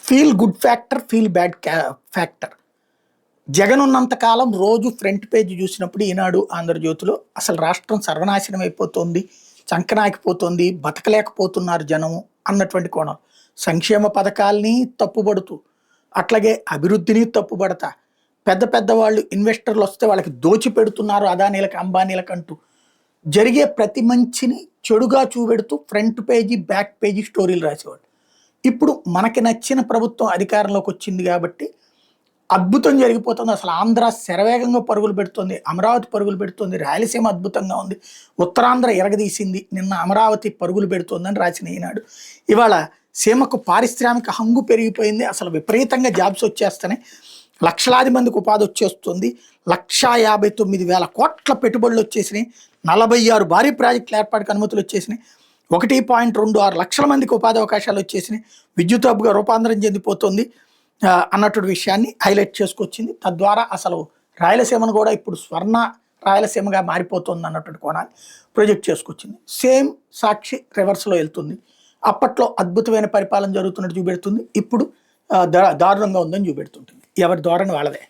Feel good factor, feel bad factor. Jagan ఉన్నంత కాలం రోజు front page చూసినప్పుడు ఈనాడు, ఆంధ్రజ్యోతిలో అసలు రాష్ట్రం సర్వనాశనం అయిపోతుంది, చంకనాకిపోతుంది, బతకలేకపోతున్నారు జనం అన్నటువంటి కోణం. సంక్షేమ పథకాల్ని తప్పుపడుతూ, అట్లాగే అభివృద్ధిని తప్పుపడతా, పెద్ద పెద్ద వాళ్ళు ఇన్వెస్టర్లు వస్తే వాళ్ళకి దోచి పెడుతున్నారు అదానీలకు, అంబానీలకు అంటూ జరిగే ప్రతి మంచిని చెడుగా చూపెడుతూ ఫ్రంట్ పేజీ, బ్యాక్ పేజీ స్టోరీలు రాసేవాడు. ఇప్పుడు మనకి నచ్చిన ప్రభుత్వం అధికారంలోకి వచ్చింది కాబట్టి అద్భుతం జరిగిపోతుంది. అసలు ఆంధ్ర శరవేగంగా పరుగులు పెడుతుంది, అమరావతి పరుగులు పెడుతుంది, రాయలసీమ అద్భుతంగా ఉంది, ఉత్తరాంధ్ర ఎరగదీసింది, నిన్న అమరావతి పరుగులు పెడుతుందని రాసిన ఈనాడు. ఇవాళ సీమకు పారిశ్రామిక హంగు పెరిగిపోయింది, అసలు విపరీతంగా జాబ్స్ వచ్చేస్తున్నాయి, లక్షలాది మందికి ఉపాధి వచ్చేస్తుంది, 1,59,000 కోట్ల పెట్టుబడులు వచ్చేసినాయి, 46 భారీ ప్రాజెక్టుల ఏర్పాటుకు అనుమతులు వచ్చేసినాయి, 1.26 లక్షల మందికి ఉపాధి అవకాశాలు వచ్చేసినాయి, విద్యుత్ హబ్గా రూపాంతరం చెందిపోతుంది అన్నటువంటి విషయాన్ని హైలైట్ చేసుకొచ్చింది. తద్వారా అసలు రాయలసీమను కూడా ఇప్పుడు స్వర్ణ రాయలసీమగా మారిపోతుంది అన్నటువంటి కోణాన్ని ప్రొజెక్ట్ చేసుకొచ్చింది. సేమ్ సాక్షి రివర్స్లో వెళ్తుంది. అప్పట్లో అద్భుతమైన పరిపాలన జరుగుతున్నట్టు చూపెడుతుంది, ఇప్పుడు దారుణంగా ఉందని చూపెడుతుంటుంది. ఎవరి ధోరణి వాళ్ళదే.